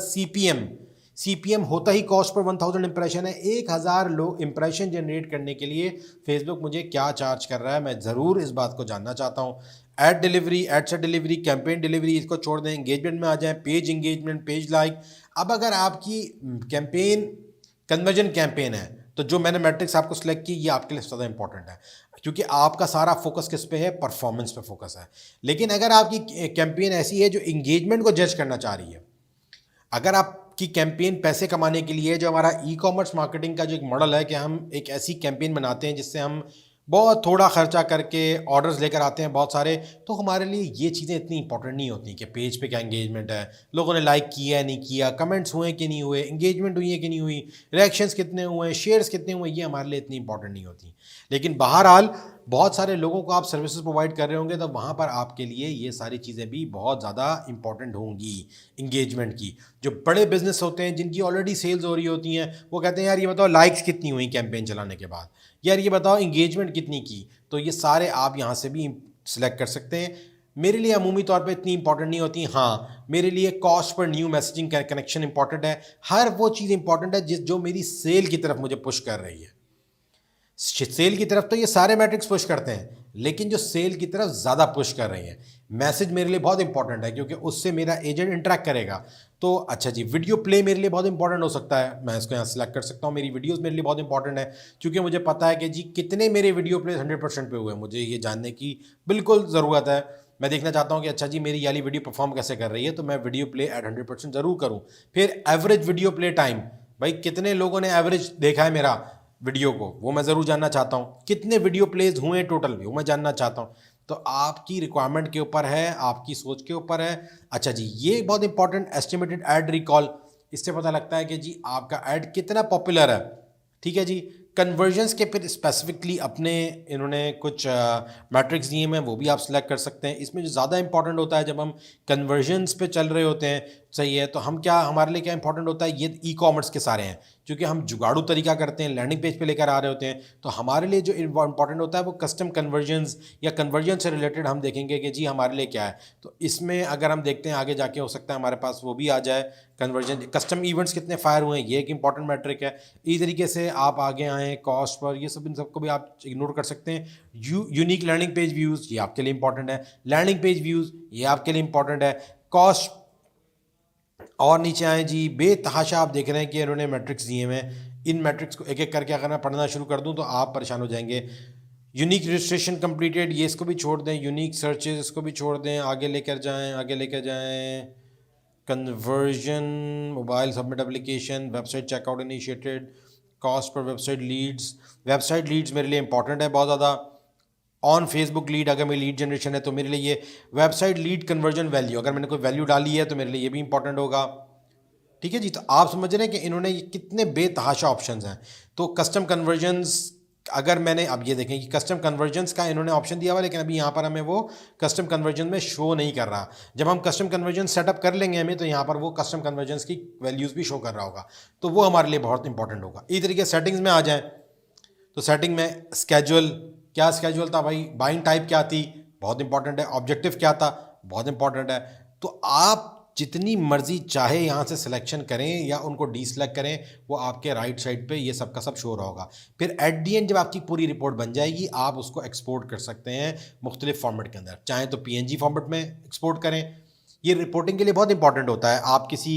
सीपीएम होता ही कॉस्ट पर 1000 इंप्रेशन है। 1000 लोग इंप्रेशन जनरेट करने के लिए फेसबुक मुझे क्या चार्ज कर रहा है, मैं ज़रूर इस बात को जानना चाहता हूँ। एड डिलीवरी, एड से डिलीवरी, कैंपेन डिलीवरी, इसको छोड़ दें। इंगेजमेंट में आ जाएं। Page engagement, page like. अब अगर आपकी कैंपेन कन्वर्जन कैंपेन है तो जो मैंने मैट्रिक्स आपको सिलेक्ट की ये आपके लिए ज़्यादा इंपॉर्टेंट है, क्योंकि आपका सारा फोकस किस पे है, परफॉर्मेंस पे फोकस है। लेकिन अगर आपकी कैंपेन ऐसी है जो इंगेजमेंट को जज करना चाह रही है, अगर आपकी कैंपेन पैसे कमाने के लिए, जो हमारा ई कॉमर्स मार्केटिंग का जो एक मॉडल है कि हम एक ऐसी कैंपेन बनाते हैं जिससे हम बहुत थोड़ा खर्चा करके ऑर्डर्स लेकर आते हैं बहुत सारे, तो हमारे लिए ये चीज़ें इतनी इंपॉर्टेंट नहीं होती कि पेज पे क्या एंगेजमेंट है, लोगों ने लाइक किया है नहीं किया, कमेंट्स हुए कि नहीं हुए, एंगेजमेंट हुई है कि नहीं हुई, रिएक्शंस कितने हुए, शेयर्स कितने हुए, ये हमारे लिए इतनी इंपॉर्टेंट नहीं होती। लेकिन बहरहाल बहुत सारे लोगों को आप सर्विसेज प्रोवाइड कर रहे होंगे तो वहाँ पर आपके लिए ये सारी चीज़ें भी बहुत ज़्यादा इंपॉर्टेंट होंगी इंगेजमेंट की। जो बड़े बिजनेस होते हैं जिनकी ऑलरेडी सेल्स हो रही होती हैं, वो कहते हैं यार ये बताओ लाइक्स कितनी हुई कैंपेन चलाने के बाद, यार ये बताओ इंगेजमेंट कितनी की। तो ये सारे आप यहाँ से भी सिलेक्ट कर सकते हैं। मेरे लिए अमूमी तौर पे इतनी इंपॉर्टेंट नहीं होती। हाँ, मेरे लिए cost per new messaging connection important है। हर वो चीज़ इंपॉर्टेंट है जो मेरी सेल की तरफ मुझे पुश कर रही है। सेल की तरफ तो ये सारे मैट्रिक्स पुश करते हैं, लेकिन जो सेल की तरफ ज़्यादा पुश कर रही हैं, मैसेज मेरे लिए बहुत इंपॉर्टेंट है क्योंकि उससे मेरा एजेंट इंटरेक्ट करेगा। तो अच्छा जी, वीडियो प्ले मेरे लिए बहुत इंपॉर्टेंट हो सकता है, मैं इसको यहाँ सेलेक्ट कर सकता हूँ। मेरी वीडियोस मेरे लिए बहुत इंपॉर्टेंट है क्योंकि मुझे पता है कि जी कितने मेरे वीडियो प्ले 100% पे हुए, मुझे ये जानने की बिल्कुल ज़रूरत है। मैं देखना चाहता हूँ कि अच्छा जी मेरी वाली वीडियो परफॉर्म कैसे कर रही है, तो मैं वीडियो प्ले एट 100% ज़रूर करूँ। फिर एवरेज वीडियो प्ले टाइम, भाई कितने लोगों ने एवरेज देखा है मेरा वीडियो को, वो मैं ज़रूर जानना चाहता हूँ। कितने वीडियो प्लेज हुए टोटल भी, वो मैं जानना चाहता हूँ। तो आपकी रिक्वायरमेंट के ऊपर है, आपकी सोच के ऊपर है। अच्छा जी, ये बहुत इंपॉर्टेंट एस्टिमेटेड ऐड रिकॉल, इससे पता लगता है कि जी आपका ऐड कितना पॉपुलर है। ठीक है जी। कन्वर्जन्स के फिर स्पेसिफिकली अपने इन्होंने कुछ मैट्रिक्स दिए हैं, वो भी आप सिलेक्ट कर सकते हैं। इसमें जो ज़्यादा इंपॉर्टेंट होता है जब हम कन्वर्जन्स पे चल रहे होते हैं, सही है, तो हम क्या, हमारे लिए क्या इंपॉर्टेंट होता है, ये ई कॉमर्स के सारे हैं, क्योंकि हम जुगाड़ू तरीका करते हैं, लैंडिंग पेज पे लेकर आ रहे होते हैं। तो हमारे लिए जो इंपॉर्टेंट होता है वो कस्टम कन्वर्जन्स या कन्वर्जन से रिलेटेड हम देखेंगे कि जी हमारे लिए क्या है। तो इसमें अगर हम देखते हैं आगे जाके हो सकता है हमारे पास वो भी आ जाए, कन्वर्जन कस्टम इवेंट्स कितने फायर हुए हैं, ये एक इंपॉर्टेंट मैट्रिक है। इसी तरीके से आप आगे आएँ कॉस्ट पर, ये सब इन सबको भी आप इग्नोर कर सकते हैं। यूनिक लैंडिंग पेज व्यूज़, ये आपके लिए इंपॉर्टेंट है। लैंडिंग पेज व्यूज़, ये आपके लिए इंपॉर्टेंट है। कॉस्ट, और नीचे आए जी, बेतहाशा आप देख रहे हैं कि इन्होंने मैट्रिक्स दिए हुए हैं। इन मैट्रिक्स को एक एक करके अगर मैं पढ़ना शुरू कर दूं तो आप परेशान हो जाएंगे। यूनिक रजिस्ट्रेशन कंप्लीटेड, ये इसको भी छोड़ दें। यूनिक सर्चेज, इसको भी छोड़ दें। आगे लेकर जाएं, आगे लेकर जाएं। Conversion, mobile submit application, website checkout initiated, cost पर वेबसाइट लीड्स। वेबसाइट लीड्स मेरे लिए इंपॉर्टेंट है बहुत ज़्यादा। ऑन फेसबुक लीड, अगर मेरी लीड जनरेशन है तो मेरे लिए ये वेबसाइट लीड कन्वर्जन वैल्यू, अगर मैंने कोई वैल्यू डाली है तो मेरे लिए ये भी इंपॉर्टेंट होगा। ठीक है जी। तो आप समझ रहे हैं कि इन्होंने ये कितने बेतहाशा ऑप्शंस हैं। तो कस्टम कन्वर्जन्स, अगर मैंने अब ये देखें कि कस्टम कन्वर्जन्स का इन्होंने ऑप्शन दिया हुआ, लेकिन अभी यहाँ पर हमें वो कस्टम कन्वर्जन में शो नहीं कर रहा। जब हम कस्टम कन्वर्जन सेटअप कर लेंगे हमें, तो यहाँ पर वो कस्टम कन्वर्जन्स की वैल्यूज़ भी शो कर रहा होगा, तो वो हमारे लिए बहुत इंपॉर्टेंट होगा। इसी तरीके सेटिंग्स में आ जाएँ तो सेटिंग में स्केजुअल, क्या स्केजुअल था भाई, बाइंग टाइप क्या थी, बहुत इंपॉर्टेंट है, ऑब्जेक्टिव क्या था, बहुत इंपॉर्टेंट है। तो आप जितनी मर्जी चाहे यहाँ से सिलेक्शन करें या उनको डी सेलेक्ट करें, वो आपके राइट साइड पे ये सब का सब शो रहा होगा। फिर एट दी एंड जब आपकी पूरी रिपोर्ट बन जाएगी, आप उसको एक्सपोर्ट कर सकते हैं मुख्तलिफ फॉर्मेट के अंदर, चाहे तो PNG फॉर्मेट में एक्सपोर्ट करें। ये रिपोर्टिंग के लिए बहुत इंपॉर्टेंट होता है। आप किसी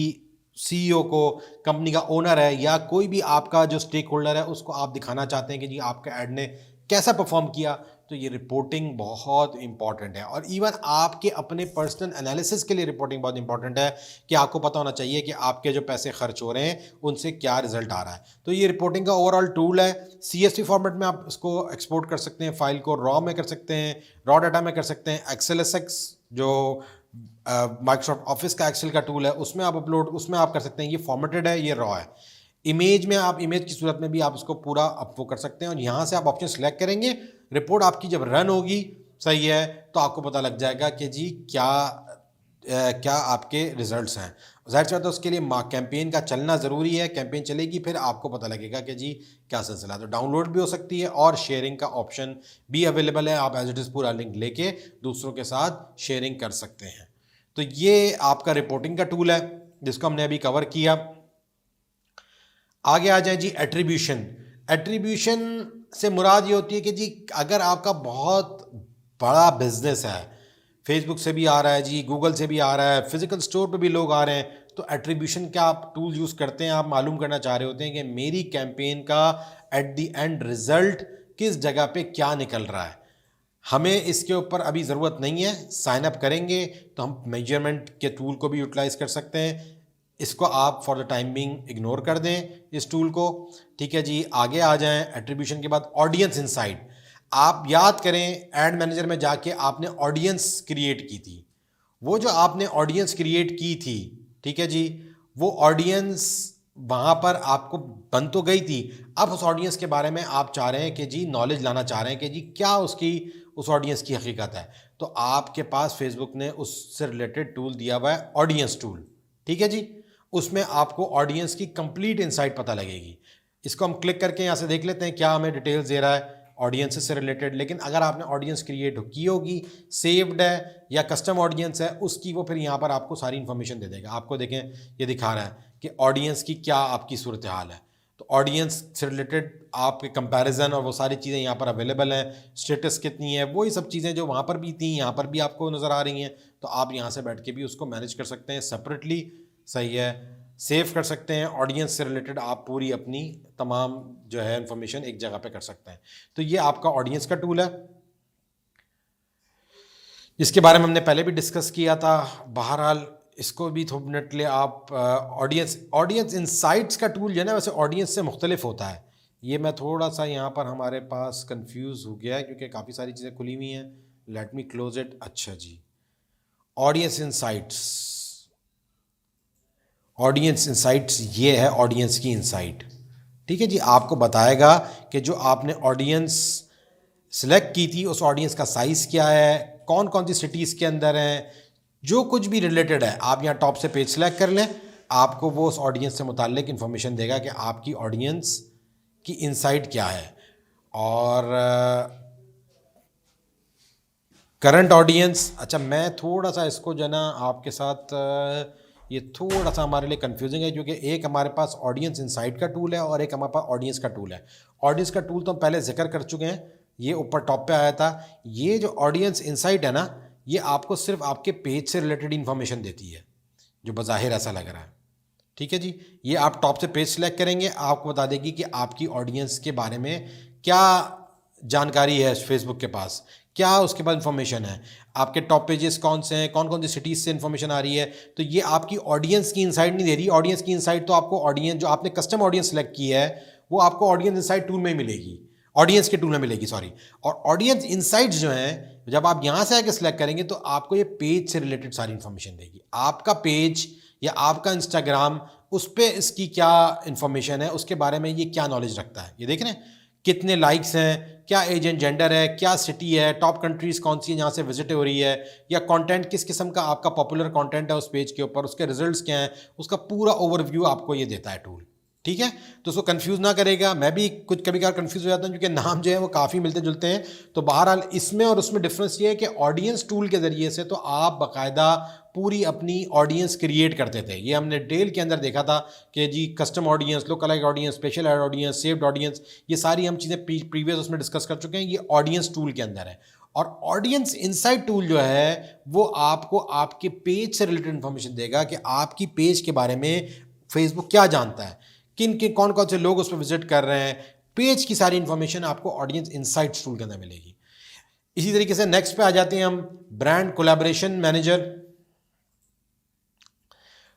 CEO को, कंपनी का ओनर है या कोई भी आपका जो स्टेक होल्डर है, उसको आप दिखाना चाहते हैं कि जी आपका एड ने कैसा परफॉर्म किया, तो ये रिपोर्टिंग बहुत इंपॉर्टेंट है। और इवन आपके अपने पर्सनल एनालिसिस के लिए रिपोर्टिंग बहुत इंपॉर्टेंट है कि आपको पता होना चाहिए कि आपके जो पैसे खर्च हो रहे हैं उनसे क्या रिजल्ट आ रहा है। तो ये रिपोर्टिंग का ओवरऑल टूल है। CSV फॉर्मेट में आप इसको एक्सपोर्ट कर सकते हैं, फाइल को रॉ में कर सकते हैं, रॉ डाटा में कर सकते हैं। XLSX जो माइक्रोसॉफ्ट ऑफिस का एक्सेल का टूल है, उसमें आप अपलोड, उसमें आप कर सकते हैं। ये फॉर्मेटेड है, ये रॉ है। इमेज में आप इमेज की सूरत में भी आप इसको पूरा वो कर सकते हैं, और यहाँ से आप ऑप्शन सेलेक्ट करेंगे। रिपोर्ट आपकी जब रन होगी, सही है, तो आपको पता लग जाएगा कि जी क्या आपके रिजल्ट्स हैं। जाहिर सी बात है उसके लिए कैंपेन का चलना ज़रूरी है। कैंपेन चलेगी फिर आपको पता लगेगा कि जी क्या सिलसिला है। तो डाउनलोड भी हो सकती है और शेयरिंग का ऑप्शन भी अवेलेबल है। आप एज इट इज़ पूरा लिंक लेके दूसरों के साथ शेयरिंग कर सकते हैं। तो ये आपका रिपोर्टिंग का टूल है जिसको हमने अभी कवर किया। आगे आ जाए जी एट्रीब्यूशन। एट्रीब्यूशन से मुराद ये होती है कि जी अगर आपका बहुत बड़ा बिजनेस है, फेसबुक से भी आ रहा है जी, गूगल से भी आ रहा है, फिजिकल स्टोर पे भी लोग आ रहे हैं, तो एट्रीब्यूशन क्या आप टूल यूज़ करते हैं, आप मालूम करना चाह रहे होते हैं कि मेरी कैंपेन का एट द एंड रिजल्ट किस जगह पे क्या निकल रहा है। हमें इसके ऊपर अभी ज़रूरत नहीं है। साइन अप करेंगे तो हम मेजरमेंट के टूल को भी यूटिलाइज़ कर सकते हैं। इसको आप for the time being ignore कर दें इस टूल को। ठीक है जी। आगे आ जाएं। एट्रीब्यूशन के बाद ऑडियंस इनसाइट। आप याद करें एड मैनेजर में जाके आपने ऑडियंस क्रिएट की थी। वो जो आपने ऑडियंस क्रिएट की थी, ठीक है जी, वो ऑडियंस वहाँ पर आपको बन तो गई थी। अब उस ऑडियंस के बारे में आप चाह रहे हैं कि जी नॉलेज लाना चाह रहे हैं कि जी क्या उस ऑडियंस की हकीकत है। तो आपके पास फेसबुक ने उससे रिलेटेड टूल दिया हुआ है, ऑडियंस टूल। ठीक है जी। उसमें आपको ऑडियंस की कंप्लीट इनसाइट पता लगेगी। इसको हम क्लिक करके यहाँ से देख लेते हैं क्या हमें डिटेल्स दे रहा है ऑडियंस से रिलेटेड। लेकिन अगर आपने ऑडियंस क्रिएट की होगी, सेव्ड है या कस्टम ऑडियंस है, उसकी वो फिर यहाँ पर आपको सारी इन्फॉर्मेशन दे देगा। आपको देखें ये दिखा रहा है कि ऑडियंस की क्या आपकी सूरत हाल है। तो ऑडियंस से रिलेटेड आपके कंपैरिजन और वो सारी चीज़ें यहाँ पर अवेलेबल हैं। स्टेटस कितनी है, वही सब चीज़ें जो वहाँ पर भी थी यहाँ पर भी आपको नज़र आ रही हैं। तो आप यहाँ से बैठ के भी उसको मैनेज कर सकते हैं सेपरेटली, सही है, सेव कर सकते हैं। ऑडियंस से रिलेटेड आप पूरी अपनी तमाम जो है इंफॉर्मेशन एक जगह पे कर सकते हैं। तो ये आपका ऑडियंस का टूल है जिसके बारे में हमने पहले भी डिस्कस किया था। बहरहाल इसको भी थोड़ा मिनट ले आप ऑडियंस इनसाइट्स का टूल जो है ना, वैसे ऑडियंस से मुख्तलिफ होता है। ये मैं थोड़ा सा यहाँ पर हमारे पास कंफ्यूज हो गया है क्योंकि काफ़ी सारी चीज़ें खुली हुई हैं। Let me close it. अच्छा जी, ऑडियंस इनसाइट्स, ऑडियंस इनसाइट्स ये है ऑडियंस की इनसाइट। ठीक है जी। आपको बताएगा कि जो आपने ऑडियंस सिलेक्ट की थी उस ऑडियंस का साइज़ क्या है, कौन कौन सी सिटीज़ के अंदर हैं, जो कुछ भी रिलेटेड है। आप यहाँ टॉप से पेज सेलेक्ट कर लें, आपको वो उस ऑडियंस से मुताल्लिक इन्फॉर्मेशन देगा कि आपकी ऑडियंस की इनसाइट क्या है। और करंट ऑडियंस, अच्छा मैं थोड़ा सा इसको जो है ना आपके साथ ये थोड़ा सा हमारे लिए कंफ्यूजिंग है क्योंकि एक हमारे पास ऑडियंस इनसाइट का टूल है और एक हमारे पास ऑडियंस का टूल है। ऑडियंस का टूल तो हम पहले जिक्र कर चुके हैं, ये ऊपर टॉप पे आया था। ये जो ऑडियंस इनसाइट है ना, ये आपको सिर्फ आपके पेज से रिलेटेड इन्फॉर्मेशन देती है, जो बज़ाहिर ऐसा लग रहा है। ठीक है जी। ये आप टॉप से पेज सेलेक्ट करेंगे, आपको बता देगी कि आपकी ऑडियंस के बारे में क्या जानकारी है फेसबुक के पास, क्या उसके बाद इन्फॉर्मेशन है, आपके टॉप पेजेस कौन से हैं, कौन कौन सी सिटीज़ से इन्फॉर्मेशन आ रही है। तो ये आपकी ऑडियंस की इनसाइट नहीं दे रही। ऑडियंस की इनसाइट तो आपको ऑडियंस जो आपने कस्टम ऑडियंस सेलेक्ट की है वो आपको ऑडियंस इनसाइट टूल में ही मिलेगी, ऑडियंस के टूल में मिलेगी, सॉरी। और ऑडियंस इनसाइट्स जो हैं, जब आप यहाँ से आके सिलेक्ट करेंगे तो आपको ये पेज से रिलेटेड सारी इन्फॉर्मेशन देगी। आपका पेज या आपका इंस्टाग्राम, उस पर इसकी क्या इन्फॉर्मेशन है, उसके बारे में ये क्या नॉलेज रखता है। ये देख रहे हैं कितने लाइक्स हैं, क्या एज एंड जेंडर है, क्या सिटी है, टॉप कंट्रीज कौन सी है जहाँ से विजिट हो रही है, या कंटेंट किस किस्म का आपका पॉपुलर कंटेंट है उस पेज के ऊपर, उसके रिजल्ट्स क्या हैं, उसका पूरा ओवरव्यू आपको ये देता है टूल। ठीक है, तो उसको कंफ्यूज ना करेगा। मैं भी कुछ कभी कभार कंफ्यूज हो जाता हूँ क्योंकि नाम जो है वो काफ़ी मिलते जुलते हैं। तो बहरहाल इसमें और उसमें डिफरेंस ये है कि ऑडियंस टूल के ज़रिए से तो आप बाकायदा पूरी अपनी ऑडियंस क्रिएट करते थे। ये हमने डेल के अंदर देखा था कि जी custom audience, lookalike audience, special ad audience, saved audience, ये सारी हम चीज़ें प्रीवियस उसमें डिस्कस कर चुके हैं। ये ऑडियंस टूल के अंदर है। और ऑडियंस इनसाइट टूल जो है वो आपको आपके पेज से रिलेटेड इन्फॉर्मेशन देगा कि आपकी पेज के बारे में फेसबुक क्या जानता है, किन किन कौन कौन से लोग उस पर विजिट कर रहे हैं। पेज की सारी इन्फॉर्मेशन आपको ऑडियंस इनसाइट्स टूल के अंदर मिलेगी। इसी तरीके से नेक्स्ट पे आ जाते हैं हम, brand collaboration manager.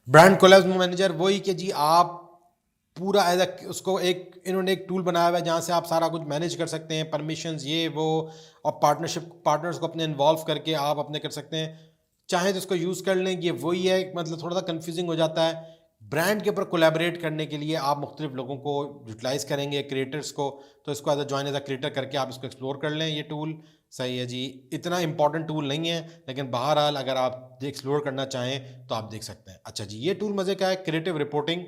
Brand collab manager वही कि जी आप पूरा एज उसको एक इन्होंने एक टूल बनाया हुआ है जहाँ से आप सारा कुछ मैनेज कर सकते हैं, परमिशंस ये वो, और पार्टनर्स को अपने इन्वॉल्व करके आप अपने कर सकते हैं। चाहे तो इसको यूज़ कर लें, ये वही है। मतलब थोड़ा सा कन्फ्यूजिंग हो जाता है। ब्रांड के ऊपर कोलैबोरेट करने के लिए आप मुख्तलिफ लोगों को यूटिलाइज़ करेंगे, क्रिएटर्स को। तो इसको as a join as a creator करके आप इसको एक्सप्लोर कर लें। ये टूल सही है जी, इतना इंपॉर्टेंट टूल नहीं है, लेकिन बहरहाल अगर आप एक्सप्लोर करना चाहें तो आप देख सकते हैं। अच्छा जी, ये टूल मज़े का है, क्रिएटिव रिपोर्टिंग।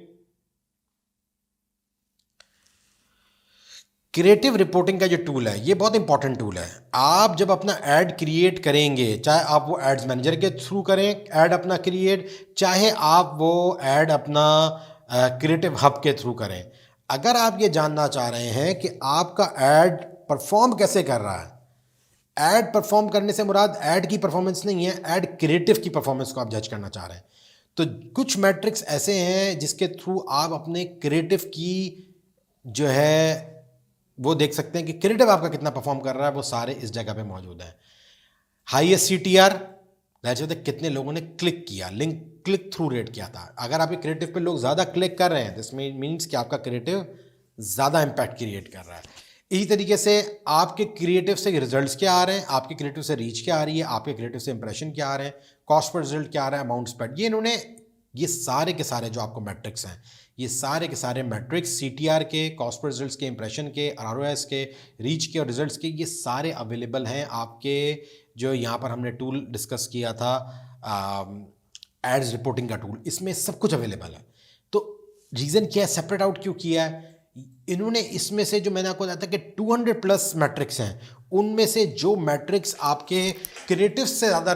क्रिएटिव रिपोर्टिंग का जो टूल है ये बहुत इंपॉर्टेंट टूल है। आप जब अपना ऐड क्रिएट करेंगे, चाहे आप वो एड्स मैनेजर के थ्रू करें ऐड अपना क्रिएट, चाहे आप वो ऐड अपना क्रिएटिव हब के थ्रू करें, अगर आप ये जानना चाह रहे हैं कि आपका ऐड परफॉर्म कैसे कर रहा है, ऐड परफॉर्म करने से मुराद ऐड की परफॉर्मेंस नहीं है, ऐड क्रिएटिव की परफॉर्मेंस को आप जज करना चाह रहे हैं, तो कुछ मैट्रिक्स ऐसे हैं जिसके थ्रू आप अपने क्रिएटिव की जो है वो देख सकते हैं कि क्रिएटिव आपका कितना परफॉर्म कर रहा है। वो सारे इस जगह पे मौजूद हैं। हाईएस्ट CTR, कितने लोगों ने क्लिक किया, लिंक क्लिक थ्रू रेट किया था। अगर आपके क्रिएटिव पे लोग ज़्यादा क्लिक कर रहे हैं, दिस मीन्स कि आपका क्रिएटिव ज़्यादा इम्पैक्ट क्रिएट कर रहा है। इसी तरीके से आपके क्रिएटिव से रिजल्ट्स क्या आ रहे हैं, आपके क्रिएटिव से रीच क्या आ रही है, आपके क्रिएटिव से इंप्रेशन क्या आ रहे हैं, कॉस्ट पर रिजल्ट क्या आ रहा है, अमाउंट स्पेंड, ये इन्होंने ये सारे के सारे जो आपको मैट्रिक्स हैं, ये सारे के सारे मैट्रिक्स CTR के, कॉस्ट पर रिजल्ट्स के, इंप्रेशन के, ROAS के, रीच के और रिजल्ट्स के, ये सारे अवेलेबल हैं आपके जो यहाँ पर हमने टूल डिस्कस किया था, एड्स रिपोर्टिंग का टूल, इसमें सब कुछ अवेलेबल है। तो रीज़न क्या है, सेपरेट आउट क्यों किया है इन्होंने? इसमें से जो मैंने आपको बताया था कि 200+ मैट्रिक्स हैं, उनमें से जो मैट्रिक्स आपके क्रिएटिव से ज़्यादा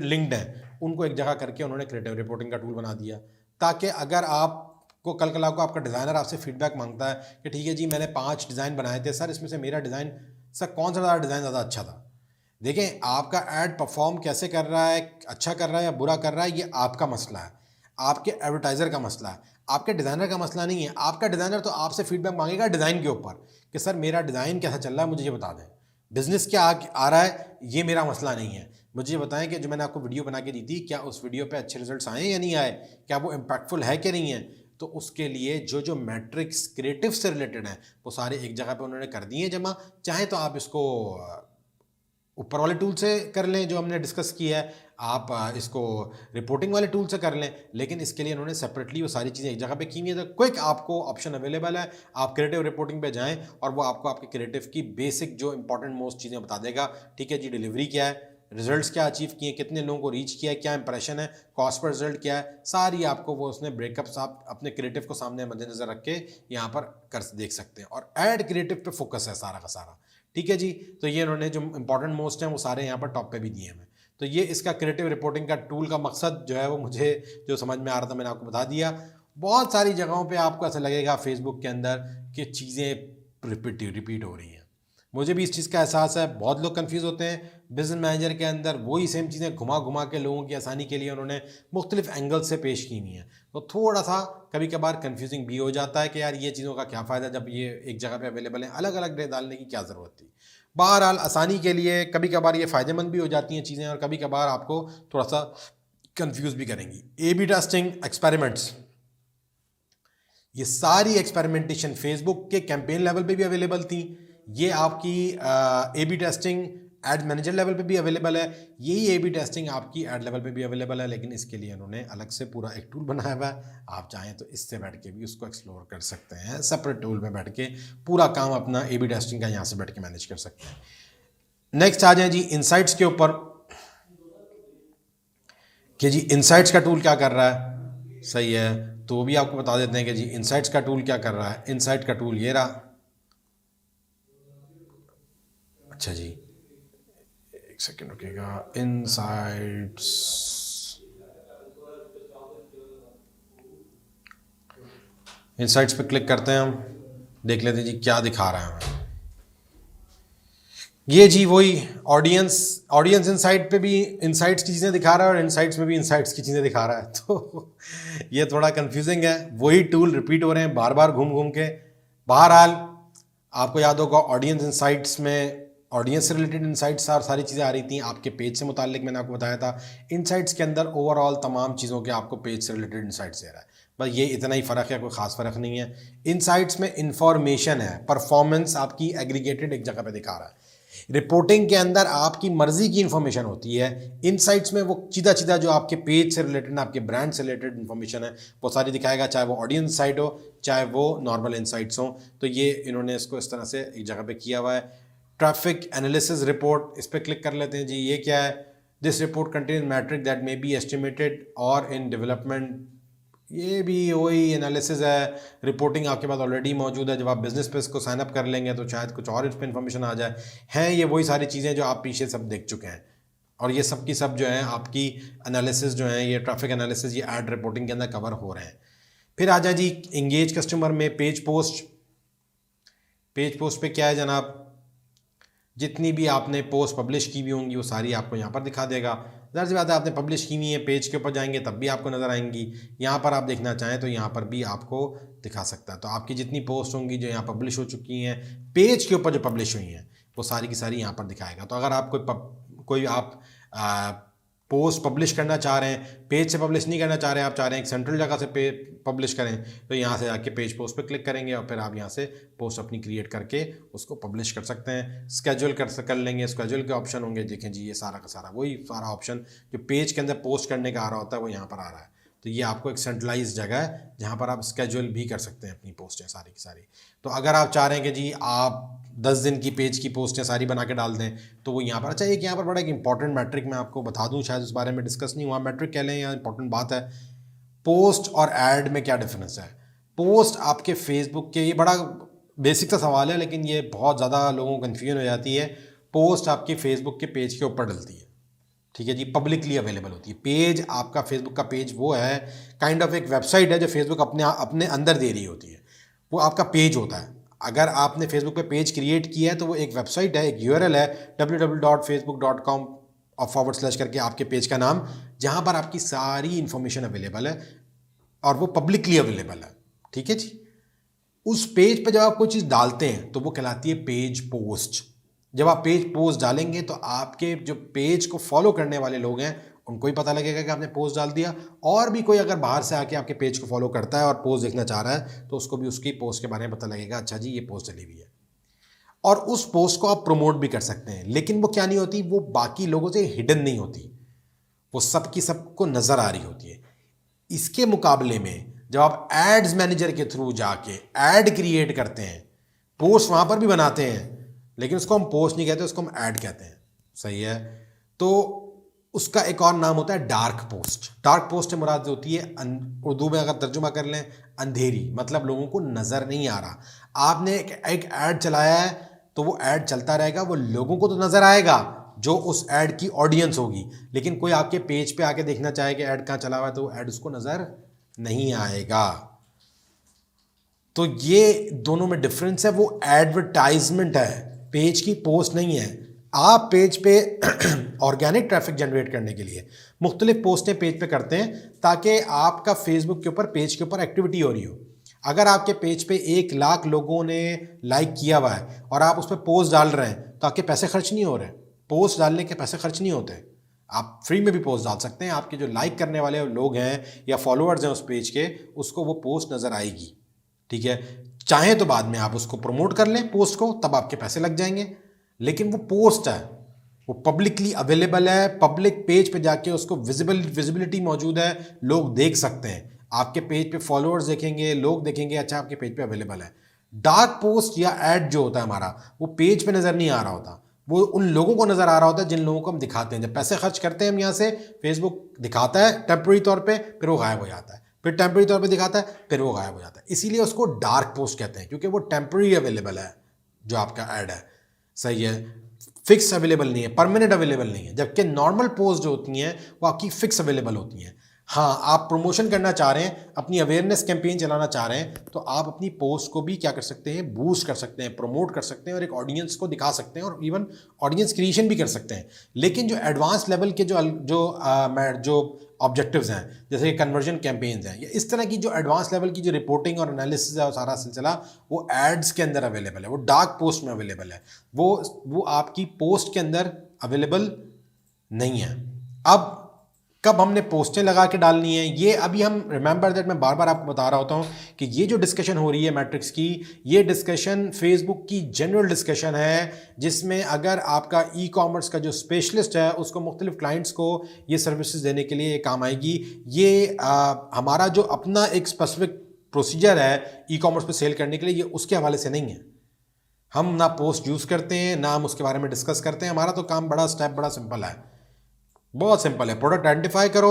लिंक्ड हैं उनको एक जगह करके उन्होंने क्रिएटिव रिपोर्टिंग का टूल बना दिया, ताकि अगर आपको कल कल को आपका डिज़ाइनर आपसे फीडबैक मांगता है कि ठीक है जी मैंने 5 डिज़ाइन बनाए थे सर, इसमें से मेरा डिज़ाइन सर कौन सा डिज़ाइन ज़्यादा अच्छा था। देखें आपका ऐड परफॉर्म कैसे कर रहा है, अच्छा कर रहा है या बुरा कर रहा है, ये आपका मसला है, आपके एडवर्टाइज़र का मसला है, आपके डिज़ाइनर का मसला नहीं है। आपका डिज़ाइनर तो आपसे फीडबैक मांगेगा डिज़ाइन के ऊपर कि सर मेरा डिज़ाइन कैसा चल रहा है, मुझे ये बता दें, बिज़नेस क्या आ रहा है, ये मेरा मसला नहीं है। मुझे ये बताएं कि जो मैंने आपको वीडियो बना के दी थी, क्या उस वीडियो पे अच्छे रिजल्ट्स आए या नहीं आए, क्या वो इम्पैक्टफुल है कि नहीं है। तो उसके लिए जो जो मैट्रिक्स क्रिएटिव से रिलेटेड हैं वो सारे एक जगह पे उन्होंने कर दिए हैं जमा। चाहे तो आप इसको ऊपर वाले टूल से कर लें जो हमने डिस्कस किया है, आप इसको रिपोर्टिंग वाले टूल से कर लें, लेकिन इसके लिए उन्होंने सेपरेटली वो सारी चीज़ें एक जगह पे की हुई है। तो क्विक आपको ऑप्शन अवेलेबल है, आप क्रिएटिव रिपोर्टिंग पे जाएं और वो आपको आपके क्रिएटिव की बेसिक जो इंपॉर्टेंट मोस्ट चीज़ें बता देगा। ठीक है जी, डिलीवरी क्या है, रिजल्ट्स क्या अचीव किए, कितने लोगों को रीच किया है, क्या इंप्रेशन है, कॉस्ट पर रिजल्ट क्या है, सारी आपको वो उसने ब्रेकअप्स आप अपने क्रिएटिव को सामने मद्देनजर रख के यहाँ पर कर देख सकते हैं। और ऐड क्रिएटिव पे फोकस है सारा का सारा। ठीक है जी, तो ये उन्होंने जो इंपॉर्टेंट मोस्ट हैं वो सारे यहाँ पर टॉप पे भी दिए हैं। तो ये इसका क्रिएटिव रिपोर्टिंग का टूल का मकसद जो है वो मुझे जो समझ में आ रहा था मैंने आपको बता दिया। बहुत सारी जगहों पे आपको ऐसा लगेगा फेसबुक के अंदर कि चीज़ें रिपीट हो रही हैं, मुझे भी इस चीज़ का एहसास है। बहुत लोग कंफ्यूज होते हैं बिजनेस मैनेजर के अंदर, वही सेम चीज़ें घुमा घुमा के लोगों की आसानी के लिए उन्होंने मुख्तलिफ एंगल से पेश की हुई हैं। तो थोड़ा सा कभी कभार कंफ्यूजिंग भी हो जाता है कि यार ये चीज़ों का क्या फ़ायदा जब ये एक जगह पे अवेलेबल है, अलग अलग डे डालने की क्या ज़रूरत थी। बहरहाल आसानी के लिए कभी कभार ये फ़ायदेमंद भी हो जाती हैं चीज़ें और कभी कभार आपको थोड़ा सा कंफ्यूज भी करेंगी। A/B टेस्टिंग एक्सपेरिमेंट्स, ये सारी एक्सपेरिमेंटेशन फेसबुक के कैंपेन लेवल पे भी अवेलेबल थी, ये आपकी A/B testing add manager level पे भी अवेलेबल है, यही A/B टेस्टिंग आपकी एड लेवल पे भी अवेलेबल है, लेकिन इसके लिए इन्होंने अलग से पूरा एक टूल बनाया हुआ है। आप चाहें तो इससे बैठ के भी उसको एक्सप्लोर कर सकते हैं, सेपरेट टूल में बैठ के पूरा काम अपना A/B टेस्टिंग का यहाँ से बैठ के मैनेज कर सकते हैं। नेक्स्ट आ जाए जी इनसाइट्स के ऊपर कि जी इनसाइट्स का टूल क्या कर रहा है, सही है, तो वो भी आपको बता देते हैं कि जी इनसाइट्स का टूल क्या कर रहा है। इनसाइट का टूल ये रहा, अच्छा जी एक सेकेंड रुकिएगा, इनसाइट्स, इनसाइट्स पे क्लिक करते हैं, हम देख लेते हैं जी क्या दिखा रहा है हमें। ये जी वही ऑडियंस इनसाइट पे भी इनसाइट्स की चीज़ें दिखा रहा है और इनसाइट्स में भी इनसाइट्स की चीज़ें दिखा रहा है, तो ये थोड़ा कंफ्यूजिंग है, वही टूल रिपीट हो रहे हैं बार बार घूम घूम के। बहरहाल आपको याद होगा ऑडियंस इनसाइट्स में ऑडियंस से रिलेटेड इनसाइट्स और सारी चीज़ें आ रही थी, आपके पेज से मुतालिक मैंने आपको बताया था। इनसाइट्स के अंदर ओवरऑल तमाम चीज़ों के आपको पेज से रिलेटेड इनसाइट्स दे रहा है, बस ये इतना ही फ़र्क है, कोई ख़ास फ़र्क नहीं है। इनसाइट्स में इंफॉर्मेशन है, परफॉर्मेंस आपकी एग्रीगेटेड एक जगह पे दिखा रहा है। रिपोर्टिंग के अंदर आपकी मर्जी की इंफॉर्मेशन होती है, इनसाइट्स में वो सीधा सीधा जो आपके पेज से रिलेटेड, आपके ब्रांड से रिलेटेड इंफॉर्मेशन है वो सारी दिखाएगा, चाहे वो ऑडियंस साइट हो चाहे वो नॉर्मल इनसाइट्स हो। तो ये इन्होंने इसको इस तरह से एक जगह पे किया हुआ है। ट्रैफिक एनालिसिस रिपोर्ट, इस पर क्लिक कर लेते हैं जी, ये क्या है। This report content metric that may be estimated और इन डेवलपमेंट, ये भी वही एनालिसिस है, रिपोर्टिंग आपके पास ऑलरेडी मौजूद है, जब आप बिजनेस पे इसको साइन अप कर लेंगे तो शायद कुछ और इस पर इन्फॉर्मेशन आ जाए। हैं ये वही सारी चीज़ें जो आप पीछे सब देख चुके हैं, और ये सब की सब जो है आपकी एनालिसिस जो है, ये ट्रैफिक एनालिसिस, ये एड रिपोर्टिंग के अंदर कवर हो रहे हैं। फिर आ जाए जी इंगेज कस्टमर में पेज पोस्ट। पेज पोस्ट पे क्या है जनाब, जितनी भी आपने पोस्ट पब्लिश की हुई होंगी वो सारी आपको यहाँ पर दिखा देगा। ज़ाहिर सी बात है आपने पब्लिश की हुई है, पेज के ऊपर जाएंगे तब भी आपको नज़र आएंगी, यहाँ पर आप देखना चाहें तो यहाँ पर भी आपको दिखा सकता है। तो आपकी जितनी पोस्ट होंगी जो यहाँ पब्लिश हो चुकी हैं, पेज के ऊपर जो पब्लिश हुई हैं, वो सारी की सारी यहाँ पर दिखाएगा। तो अगर आप कोई आप पोस्ट पब्लिश करना चाह रहे हैं, पेज से पब्लिश नहीं करना चाह रहे हैं, आप चाह रहे हैं एक सेंट्रल जगह से पब्लिश करें, तो यहाँ से आके पेज पोस्ट पे क्लिक करेंगे और फिर आप यहाँ से पोस्ट अपनी क्रिएट करके उसको पब्लिश कर सकते हैं। स्केड्यूल कर लेंगे, स्केड्यूल के ऑप्शन होंगे, देखें जी ये सारा का सारा वही सारा ऑप्शन जो पेज के अंदर पोस्ट करने का आ रहा होता है वो यहाँ पर आ रहा है। तो ये आपको एक सेंट्रलाइज जगह है जहाँ पर आप स्केड्यूल भी कर सकते हैं अपनी पोस्टें सारी की सारी। तो अगर आप चाह रहे हैं कि जी आप 10 दिन की पेज की पोस्टें सारी बना के डाल दें तो वो यहाँ पर, अच्छा एक यहाँ पर बड़ा एक इंपॉर्टेंट मैट्रिक मैं आपको बता दूँ, शायद उस बारे में डिस्कस नहीं हुआ, मैट्रिक कह लें या इंपॉर्टेंट बात है। पोस्ट और ऐड में क्या डिफरेंस है। पोस्ट आपके फेसबुक के, ये बड़ा बेसिक सा सवाल है लेकिन ये बहुत ज़्यादा लोगों को कन्फ्यूजन हो जाती है। पोस्ट आपकी फेसबुक के पेज के ऊपर डलती है, ठीक है जी, पब्लिकली अवेलेबल होती है। पेज आपका फेसबुक का पेज वो है काइंड ऑफ एक वेबसाइट है जो फेसबुक अपने अंदर दे रही होती है, वो आपका पेज होता है। अगर आपने फेसबुक पे पेज क्रिएट किया है तो वो एक वेबसाइट है, एक URL है www.facebook.com/ करके आपके पेज का नाम, जहाँ पर आपकी सारी इंफॉर्मेशन अवेलेबल है और वो पब्लिकली अवेलेबल है, ठीक है जी। उस पेज पे जब आप कोई चीज़ डालते हैं तो वो कहलाती है पेज पोस्ट। जब आप पेज पोस्ट डालेंगे तो आपके जो पेज को फॉलो करने वाले लोग हैं उनको ही पता लगेगा कि आपने पोस्ट डाल दिया, और भी कोई अगर बाहर से आके आपके पेज को फॉलो करता है और पोस्ट देखना चाह रहा है तो उसको भी उसकी पोस्ट के बारे में पता लगेगा, अच्छा जी ये पोस्ट डली हुई है। और उस पोस्ट को आप प्रमोट भी कर सकते हैं, लेकिन वो क्या नहीं होती, वो बाकी लोगों से हिडन नहीं होती, वो सबकी सबको नज़र आ रही होती है। इसके मुकाबले में जब आप एड्स मैनेजर के थ्रू जाके ऐड क्रिएट करते हैं, पोस्ट वहाँ पर भी बनाते हैं लेकिन उसको हम पोस्ट नहीं कहते, उसको हम ऐड कहते हैं, सही है। तो उसका एक और नाम होता है डार्क पोस्ट। डार्क पोस्ट से मुराद होती है, उर्दू में अगर तर्जुमा कर लें, अंधेरी, मतलब लोगों को नज़र नहीं आ रहा। आपने एक ऐड चलाया है तो वो ऐड चलता रहेगा, वो लोगों को तो नज़र आएगा जो उस ऐड की ऑडियंस होगी, लेकिन कोई आपके पेज पे आके देखना चाहे कि ऐड कहाँ चला हुआ है तो वो ऐड उसको नज़र नहीं आएगा। तो ये दोनों में डिफरेंस है, वो एडवर्टाइजमेंट है, पेज की पोस्ट नहीं है। आप पेज पे ऑर्गेनिक ट्रैफिक जनरेट करने के लिए मुख्तलिफ पोस्टें पेज पे करते हैं ताकि आपका फेसबुक के ऊपर पेज के ऊपर एक्टिविटी हो रही हो। अगर आपके पेज पे 1 लाख लोगों ने लाइक किया हुआ है और आप उस पर पोस्ट डाल रहे हैं तो आपके पैसे खर्च नहीं हो रहे। पोस्ट डालने के पैसे खर्च नहीं होते, आप फ्री में भी पोस्ट डाल सकते हैं। आपके जो लाइक करने वाले लोग हैं या फॉलोअर्स हैं उस पेज के, उसको वो पोस्ट नज़र आएगी, ठीक है। चाहे तो बाद में आप उसको प्रमोट कर लें पोस्ट को, तब आपके पैसे लग जाएंगे, लेकिन वो पोस्ट है, वो पब्लिकली अवेलेबल है, पब्लिक पेज पे जाके उसको विजिबिलिटी मौजूद है, लोग देख सकते हैं। आपके पेज पे फॉलोअर्स देखेंगे, लोग देखेंगे अच्छा आपके पेज पे अवेलेबल है। डार्क पोस्ट या एड जो होता है हमारा, वो पेज पे नज़र नहीं आ रहा होता, वो उन लोगों को नज़र आ रहा होता है जिन लोगों को हम दिखाते हैं। जब पैसे खर्च करते हैं हम यहाँ से, फेसबुक दिखाता है टेम्प्रेरी तौर पे, फिर वो गायब हो जाता है, फिर टेम्प्रेरी तौर पे दिखाता है, फिर वो गायब हो जाता है। इसीलिए उसको डार्क पोस्ट कहते हैं, क्योंकि वो टेम्प्रेरी अवेलेबल है जो आपका ऐड है, सही है, फिक्स अवेलेबल नहीं है, परमानेंट अवेलेबल नहीं है। जबकि नॉर्मल पोस्ट जो होती हैं वो आपकी फिक्स अवेलेबल होती हैं। हाँ, आप प्रमोशन करना चाह रहे हैं, अपनी अवेयरनेस कैंपेन चलाना चाह रहे हैं, तो आप अपनी पोस्ट को भी क्या कर सकते हैं, बूस्ट कर सकते हैं, प्रमोट कर सकते हैं और एक ऑडियंस को दिखा सकते हैं, और इवन ऑडियंस क्रिएशन भी कर सकते हैं। लेकिन जो एडवांस लेवल के जो ऑब्जेक्टिव्स हैं, जैसे कन्वर्जन कैंपेन्स हैं, या इस तरह की जो एडवांस लेवल की जो रिपोर्टिंग और एनालिसिस है, वो सारा सिलसिला वो एड्स के अंदर अवेलेबल है, वो डार्क पोस्ट में अवेलेबल है, वो आपकी पोस्ट के अंदर अवेलेबल नहीं है। अब कब हमने पोस्टें लगा के डालनी है, ये अभी हम रिमेंबर दैट, मैं बार बार आपको बता रहा होता हूँ कि ये जो डिस्कशन हो रही है मैट्रिक्स की, ये डिस्कशन फेसबुक की जनरल डिस्कशन है, जिसमें अगर आपका ई कॉमर्स का जो स्पेशलिस्ट है उसको मुख्तलिफ क्लाइंट्स को ये सर्विसेज देने के लिए ये काम आएगी। ये हमारा जो अपना एक स्पेसिफिक प्रोसीजर है ई कॉमर्स पर सेल करने के लिए, ये उसके हवाले से नहीं है। हम ना पोस्ट यूज़ करते हैं, ना हम उसके बारे में डिस्कस करते हैं। हमारा तो काम बड़ा सिंपल है, बहुत सिंपल है। प्रोडक्ट आइडेंटिफाई करो,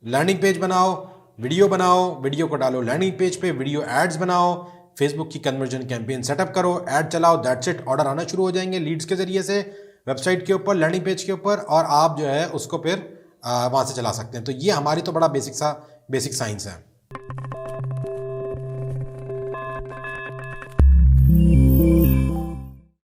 लैंडिंग पेज बनाओ, वीडियो को डालो लैंडिंग पेज पे, वीडियो एड्स बनाओ, फेसबुक की कन्वर्जन कैंपेन सेटअप करो, ऐड चलाओ, दैट्स इट। ऑर्डर आना शुरू हो जाएंगे लीड्स के जरिए से वेबसाइट के ऊपर, लैंडिंग पेज के ऊपर, और आप जो है उसको फिर वहाँ से चला सकते हैं। तो ये हमारी तो बड़ा बेसिक साइंस है।